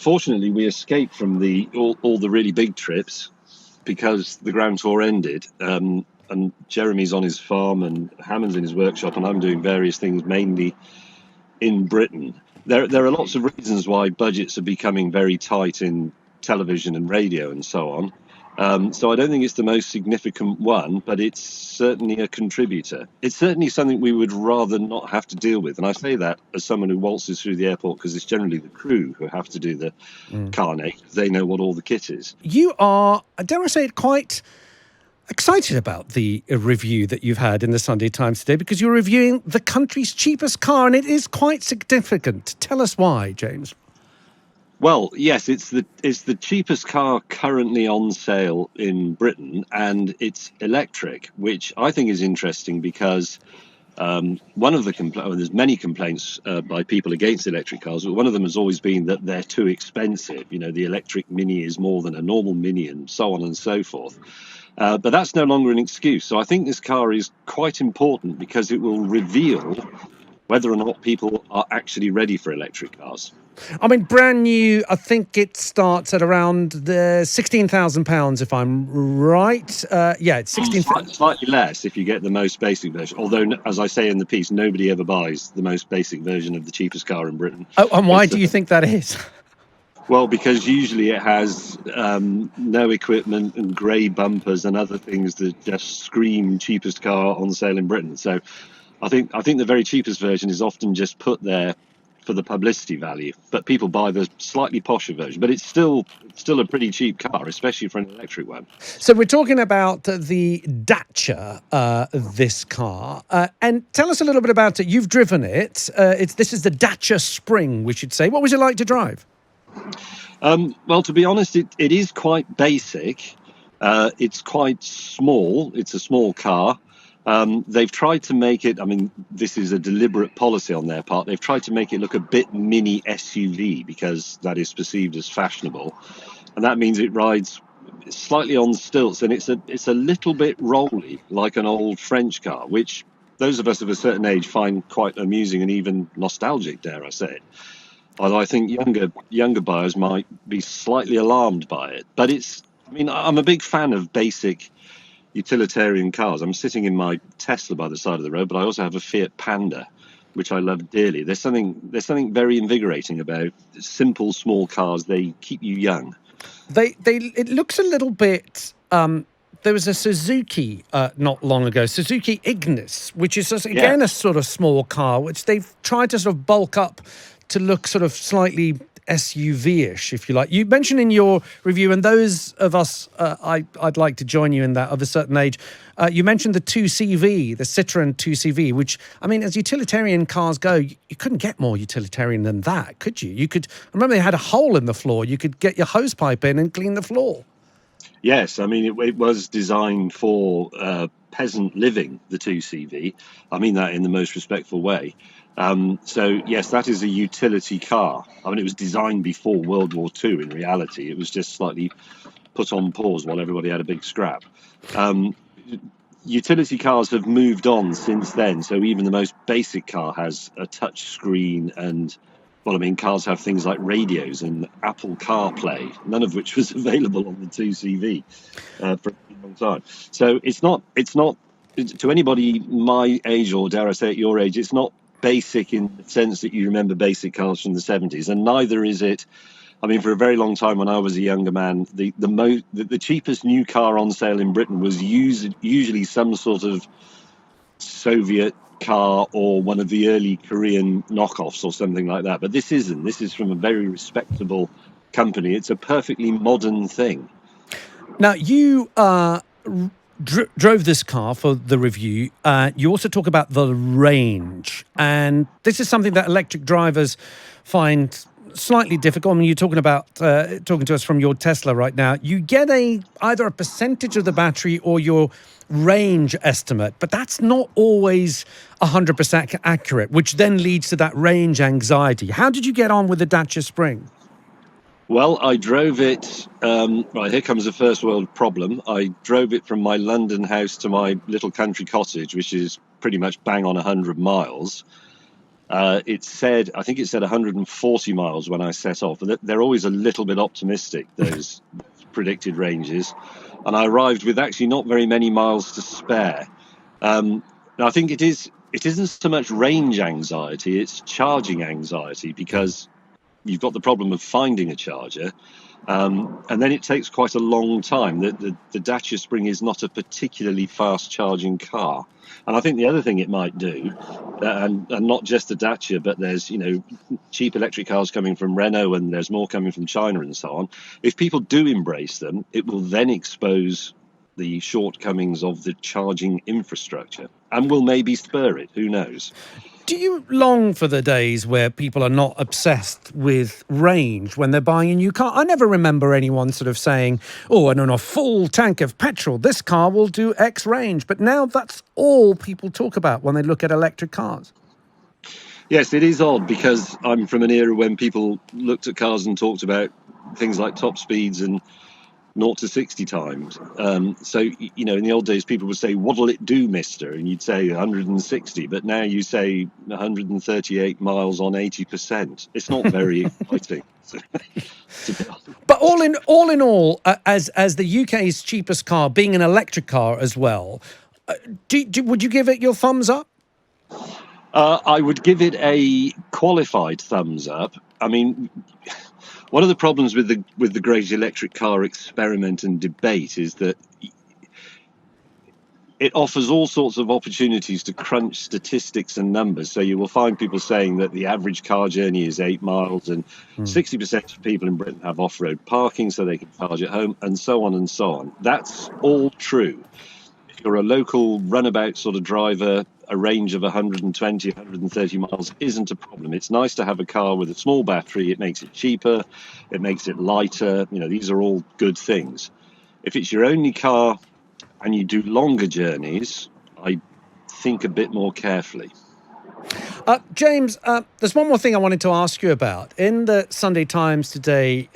fortunately, we escaped from all the really big trips because the Grand Tour ended. And Jeremy's on his farm and Hammond's in his workshop, and I'm doing various things mainly in Britain. There are lots of reasons why budgets are becoming very tight in television and radio and so on. So I don't think it's the most significant one, but it's certainly a contributor. It's certainly something we would rather not have to deal with. And I say that as someone who waltzes through the airport, because it's generally the crew who have to do the carnet. They know what all the kit is. You are, dare I say it, quite excited about the review that you've had in the Sunday Times today, because you're reviewing the country's cheapest car, and it is quite significant. Tell us why, James. Well, yes, it's the cheapest car currently on sale in Britain, and it's electric, which I think is interesting because one of the there's many complaints by people against electric cars, but one of them has always been that they're too expensive. You know, the electric Mini is more than a normal Mini, and so on and so forth. But that's no longer an excuse. So I think this car is quite important because it will reveal whether or not people are actually ready for electric cars. I mean, brand new, I think it starts at around the £16,000, if I'm right. Yeah, it's 16,000. Slightly less if you get the most basic version. Although, as I say in the piece, nobody ever buys the most basic version of the cheapest car in Britain. Oh, and why do you think that is? Well, because usually it has no equipment and grey bumpers and other things that just scream cheapest car on sale in Britain. So I think the very cheapest version is often just put there for the publicity value, but people buy the slightly posher version. But it's still a pretty cheap car, especially for an electric one. So we're talking about the Dacia, this car, and tell us a little bit about it. You've driven it. This is the Dacia Spring, we should say. What was it like to drive? Well, to be honest, it is quite basic. It's quite small. It's a small car. They've tried to make it, I mean, this is a deliberate policy on their part. They've tried to make it look a bit mini SUV because that is perceived as fashionable. And that means it rides slightly on stilts, and it's a little bit rolly, like an old French car, which those of us of a certain age find quite amusing and even nostalgic, dare I say it. Although I think younger buyers might be slightly alarmed by it. But I'm a big fan of basic utilitarian cars. I'm sitting in my Tesla by the side of the road, but I also have a Fiat Panda, which I love dearly. There's something very invigorating about simple, small cars. They keep you young. It looks a little bit. There was a Suzuki not long ago, Suzuki Ignis, which is again a sort of small car, which they've tried to sort of bulk up to look sort of slightly SUV-ish, if you like. You mentioned in your review, and those of us, I'd like to join you in that, of a certain age, you mentioned the 2CV, the Citroën 2CV, which, I mean, as utilitarian cars go, you couldn't get more utilitarian than that, could you? I remember they had a hole in the floor. You could get your hose pipe in and clean the floor. Yes, I mean, it was designed for peasant living, the 2CV. I mean that in the most respectful way. So, yes, that is a utility car. I mean, it was designed before World War II, in reality. It was just slightly put on pause while everybody had a big scrap. Utility cars have moved on since then. So even the most basic car has a touch screen and, well, I mean, cars have things like radios and Apple CarPlay, none of which was available on the 2CV for a long time. So it's not, to anybody my age, or dare I say at your age, it's not basic in the sense that you remember basic cars from the 70s, and neither is it. I mean, for a very long time when I was a younger man, the cheapest new car on sale in Britain was usually some sort of Soviet car or one of the early Korean knockoffs or something like that. But this isn't. This is from a very respectable company. It's a perfectly modern thing. Now, you drove this car for the review. You also talk about the range, and this is something that electric drivers find slightly difficult. I mean, you're talking to us from your Tesla right now. You get either a percentage of the battery or your range estimate, but that's not always 100% accurate, which then leads to that range anxiety. How did you get on with the Dacia Spring? Well, I drove it, right, here comes the first world problem. I drove it from my London house to my little country cottage, which is pretty much bang on 100 miles. I think it said 140 miles when I set off. They're always a little bit optimistic, those predicted ranges. And I arrived with actually not very many miles to spare. And I think it isn't so much range anxiety, it's charging anxiety, because you've got the problem of finding a charger. And then it takes quite a long time. The Dacia Spring is not a particularly fast charging car. And I think the other thing it might do, and not just the Dacia, but there's, cheap electric cars coming from Renault, and there's more coming from China and so on. If people do embrace them, it will then expose the shortcomings of the charging infrastructure and will maybe spur it. Who knows? Do you long for the days where people are not obsessed with range when they're buying a new car? I never remember anyone sort of saying, oh, and on a full tank of petrol, this car will do X range. But now that's all people talk about when they look at electric cars. Yes, it is odd, because I'm from an era when people looked at cars and talked about things like top speeds and 0 to 60 times. So, in the old days, people would say, what'll it do, mister? And you'd say 160. But now you say 138 miles on 80%. It's not very exciting. But all in all, as the UK's cheapest car, being an electric car as well, would you give it your thumbs up? I would give it a qualified thumbs up. I mean, one of the problems with the great electric car experiment and debate is that it offers all sorts of opportunities to crunch statistics and numbers. So you will find people saying that the average car journey is 8 miles, and 60% of people in Britain have off-road parking so they can charge at home, and so on and so on. That's all true. If you're a local runabout sort of driver, a range of 120, 130 miles isn't a problem. It's nice to have a car with a small battery. It makes it cheaper. It makes it lighter. These are all good things. If it's your only car and you do longer journeys, I think a bit more carefully. James, there's one more thing I wanted to ask you about. In the Sunday Times today,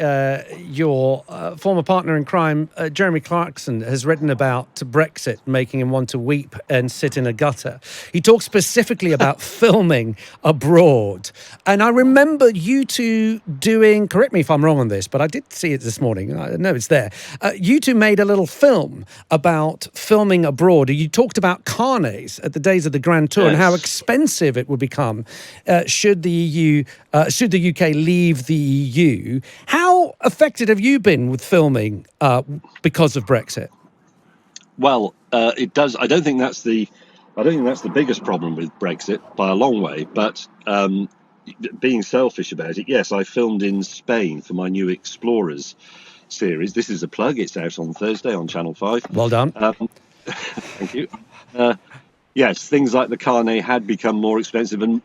your former partner in crime, Jeremy Clarkson, has written about Brexit making him want to weep and sit in a gutter. He talks specifically about filming abroad. And I remember you two doing, correct me if I'm wrong on this, but I did see it this morning. I know it's there. You two made a little film about filming abroad. You talked about carnets at the days of the Grand Tour, yes, and how expensive it would become should the UK leave the EU. How affected have you been with filming because of Brexit? Well, it does. I don't think that's the biggest problem with Brexit by a long way. But being selfish about it, yes, I filmed in Spain for my new Explorers series. This is a plug. It's out on Thursday on Channel 5. Well done. Thank you. Yes, things like the carnet had become more expensive and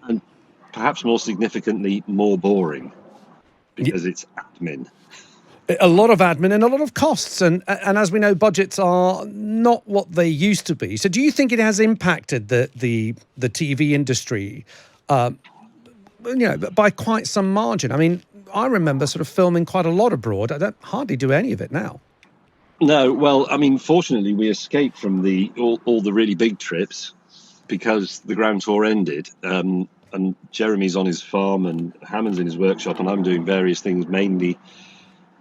perhaps more significantly more boring, because it's admin. A lot of admin and a lot of costs. And as we know, budgets are not what they used to be. So do you think it has impacted the TV industry by quite some margin? I mean, I remember sort of filming quite a lot abroad. I don't hardly do any of it now. No, well, I mean, fortunately, we escaped from all the really big trips, because the Grand Tour ended, and Jeremy's on his farm and Hammond's in his workshop, and I'm doing various things mainly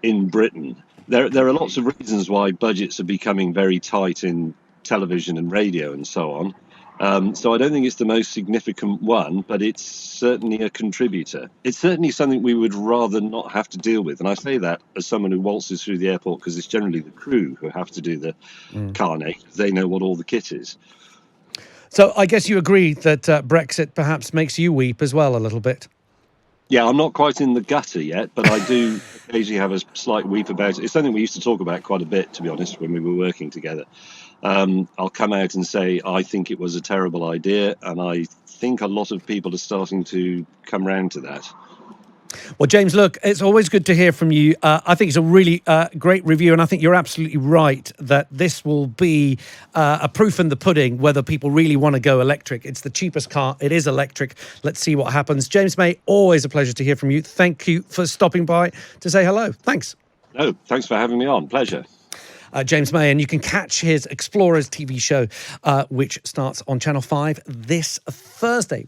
in Britain. There are lots of reasons why budgets are becoming very tight in television and radio and so on. So I don't think it's the most significant one, but it's certainly a contributor. It's certainly something we would rather not have to deal with. And I say that as someone who waltzes through the airport, because it's generally the crew who have to do the carnet. They know what all the kit is. So I guess you agree that Brexit perhaps makes you weep as well a little bit. Yeah, I'm not quite in the gutter yet, but I do occasionally have a slight weep about it. It's something we used to talk about quite a bit, to be honest, when we were working together. I'll come out and say I think it was a terrible idea, and I think a lot of people are starting to come round to that. Well, James, look, it's always good to hear from you. I think it's a really great review, and I think you're absolutely right that this will be a proof in the pudding whether people really want to go electric. It's the cheapest car. It is electric. Let's see what happens. James May, always a pleasure to hear from you. Thank you for stopping by to say hello. Thanks. No, thanks for having me on. Pleasure. James May, and you can catch his Explorers TV show, which starts on Channel 5 this Thursday.